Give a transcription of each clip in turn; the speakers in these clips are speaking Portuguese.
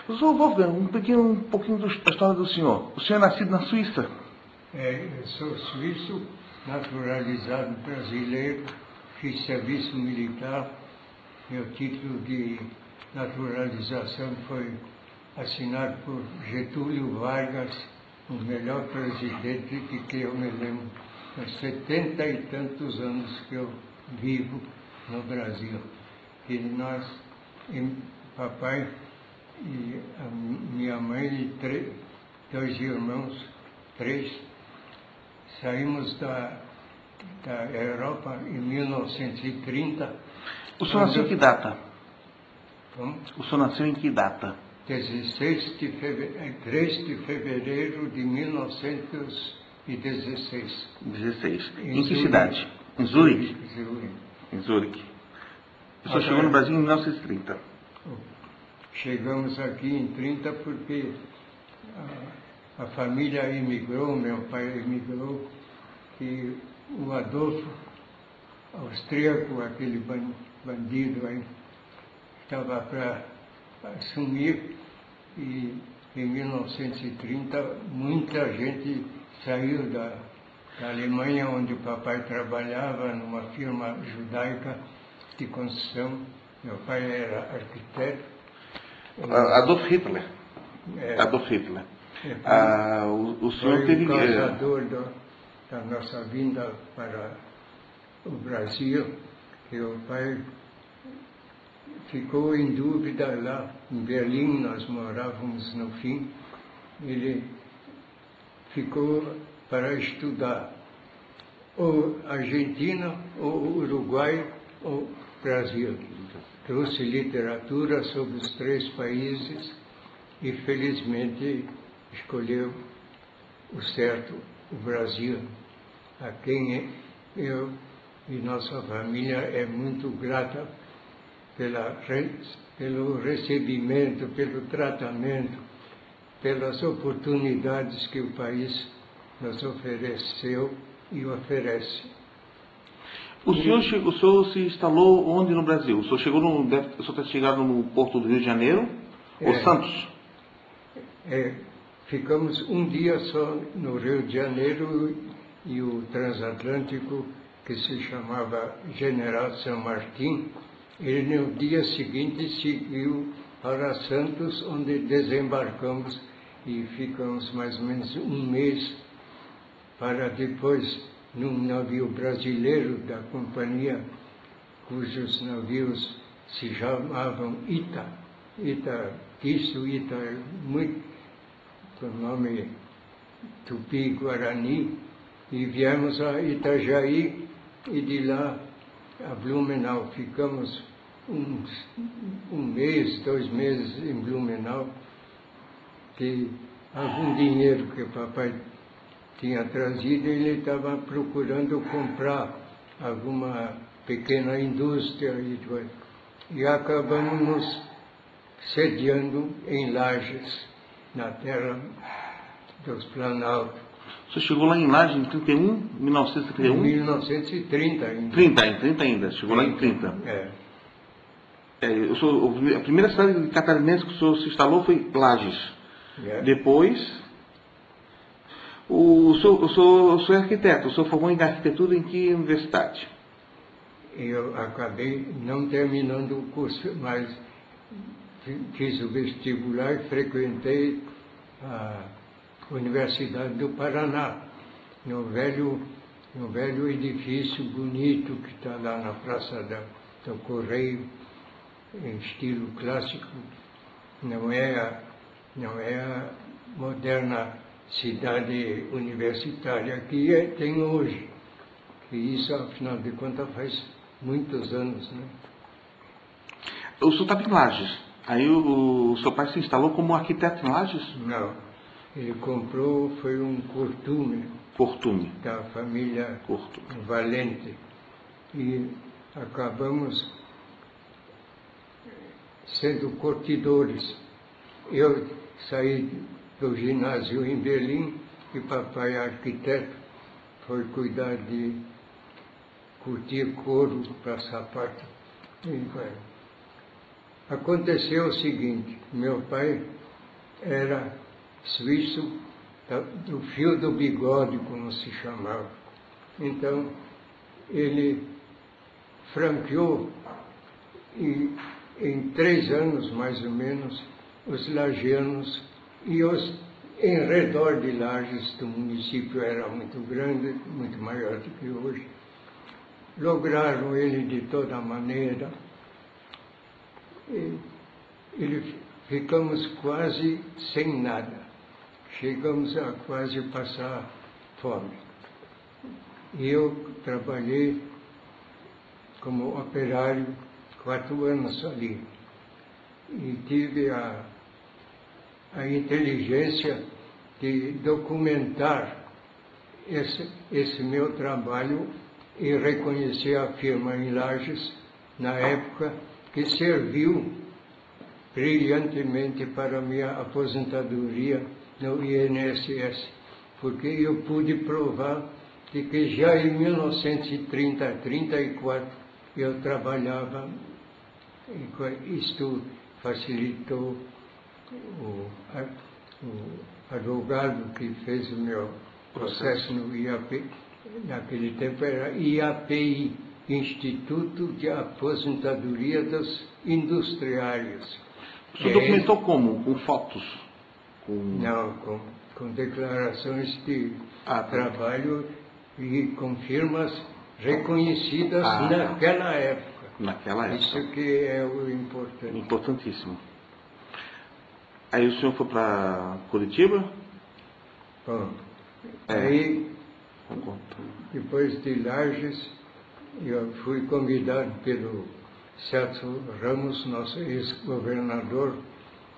Professor Wolfgang, um pouquinho da história do senhor. O senhor é nascido na Suíça? Eu sou suíço, naturalizado brasileiro, fiz serviço militar. Meu título de naturalização foi assinado por Getúlio Vargas, o melhor presidente de que eu me lembro. Há 70 e tantos anos que eu vivo no Brasil. E nós, papai e a minha mãe e dois irmãos, saímos da Europa em 1930. O senhor nasceu em que data? Como? O senhor nasceu em que data? 3 de fevereiro de 1916. 16. Em que cidade? Em Zurique? Em Zurique. O senhor chegou no Brasil em 1930. Chegamos aqui em 30 porque a família emigrou, meu pai emigrou, e o Adolfo, austríaco, aquele bandido aí, estava para assumir, e em 1930 muita gente saiu da Alemanha, onde o papai trabalhava numa firma judaica de construção. Meu pai era arquiteto. Adolf Hitler. Adolf Hitler. O senhor teve... Foi o causador da nossa vinda para o Brasil, que o pai ficou em dúvida lá em Berlim, nós morávamos no fim. Ele ficou para estudar ou Argentina, ou Uruguai, ou Brasil. Trouxe literatura sobre os 3 países e felizmente escolheu o certo, o Brasil, a quem eu e nossa família é muito grata pelo recebimento, pelo tratamento, pelas oportunidades que o país nos ofereceu e oferece. O senhor se instalou onde no Brasil? O senhor está chegado no Porto do Rio de Janeiro? Ou Santos? Ficamos um dia só no Rio de Janeiro, e o transatlântico, que se chamava General San Martín, ele no dia seguinte seguiu para Santos, onde desembarcamos e ficamos mais ou menos um mês, para depois, num navio brasileiro da companhia, cujos navios se chamavam Ita, muito com nome Tupi-Guarani, e viemos a Itajaí e de lá a Blumenau. Ficamos um mês, 2 meses em Blumenau, que algum dinheiro que o papai tinha trazido, ele estava procurando comprar alguma pequena indústria e acabamos nos sediando em Lages, na terra dos Planaltos. O senhor chegou lá em Lages em 1931? Em 1930 ainda. 30 ainda, chegou lá em 30. A primeira cidade catarinense que o senhor se instalou foi Lages. Depois, o senhor é arquiteto, o senhor formou em arquitetura em que universidade? Eu acabei não terminando o curso, mas fiz o vestibular e frequentei a Universidade do Paraná, no velho edifício bonito que está lá na Praça do Correio, em estilo clássico. Não é a moderna cidade universitária que tem hoje. Que isso, afinal de contas, faz muitos anos, né? O senhor estava em Lages. Aí o seu pai se instalou como arquiteto em Lages? Não. Ele comprou, foi um cortume da família Valente. E acabamos sendo curtidores. Eu saí do ginásio em Berlim e papai, arquiteto, foi cuidar de curtir couro para sapato. Aconteceu o seguinte: meu pai era suíço do fio do bigode, como se chamava. Então, ele franqueou e em 3 anos, mais ou menos, os lagianos e os em redor de Lages, do município era muito grande, muito maior do que hoje, lograram ele de toda maneira. Ficamos quase sem nada. Chegamos a quase passar fome. E eu trabalhei como operário 4 anos ali. E tive a inteligência de documentar esse meu trabalho e reconhecer a firma em Lages, na época, que serviu brilhantemente para a minha aposentadoria no INSS, porque eu pude provar de que já em 1930, 34, eu trabalhava, isto facilitou o advogado que fez o meu processo no IAP, naquele tempo era IAPI, Instituto de Aposentadoria dos Industriários. O senhor documentou como? Com fotos? Não, com declarações de trabalho e com firmas reconhecidas naquela época. Naquela época. Isso que é o importante. Importantíssimo. Aí o senhor foi para Curitiba? Bom, aí, depois de Lages, eu fui convidado pelo Celso Ramos, nosso ex-governador,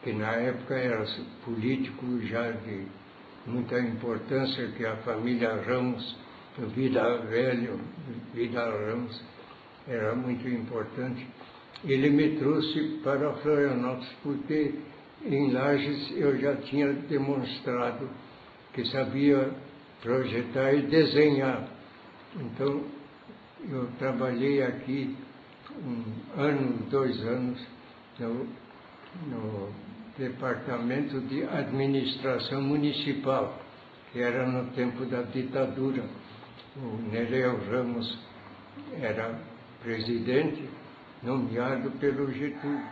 que na época era político já de muita importância, que a família Ramos, Vida Ramos, era muito importante. Ele me trouxe para Florianópolis, porque em Lages eu já tinha demonstrado que sabia projetar e desenhar. Então, eu trabalhei aqui 1 ano, 2 anos, no Departamento de Administração Municipal, que era no tempo da ditadura. O Nereu Ramos era presidente, nomeado pelo Getúlio.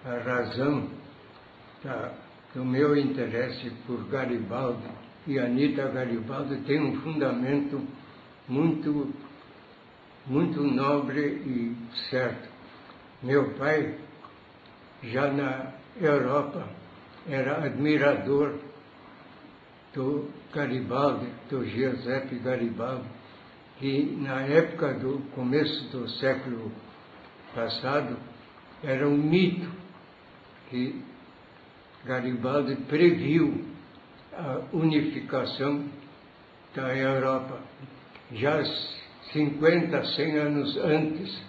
A razão do meu interesse por Garibaldi e Anita Garibaldi tem um fundamento muito nobre e certo. Meu pai, já na Europa, era admirador do Garibaldi, do Giuseppe Garibaldi, que na época do começo do século passado era um mito que Garibaldi previu a unificação da Europa. Já 50, 100 anos antes,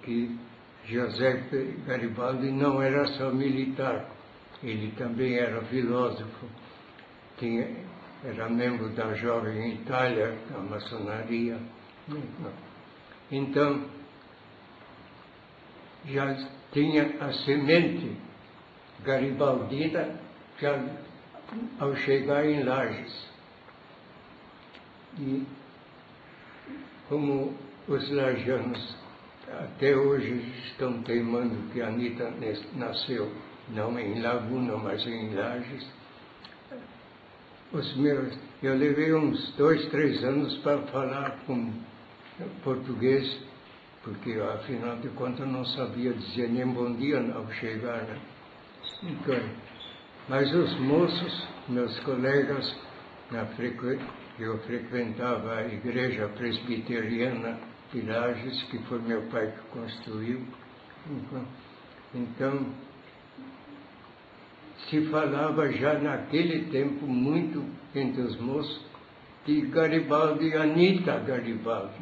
que Giuseppe Garibaldi não era só militar, ele também era filósofo, era membro da Jovem Itália, da maçonaria. Então, já tinha a semente garibaldina já ao chegar em Lages. E como os lagianos até hoje estão teimando que a Anita nasceu não em Laguna, mas em Lages, eu levei uns 2, 3 anos para falar com português, porque afinal de contas eu não sabia dizer nem bom dia ao chegar, né? Então, mas os moços, meus colegas, eu frequentava a igreja presbiteriana de Lages, que foi meu pai que construiu. Então, se falava já naquele tempo muito entre os moços de Garibaldi, Anita Garibaldi,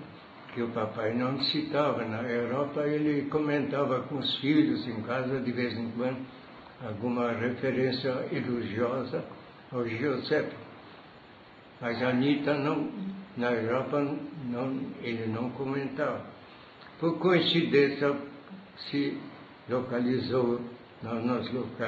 que o papai não citava. Na Europa ele comentava com os filhos em casa de vez em quando alguma referência elogiosa ao Giuseppe. Mas a Anita não, na Europa ele não comentava. Por coincidência se localizou, nós localizamos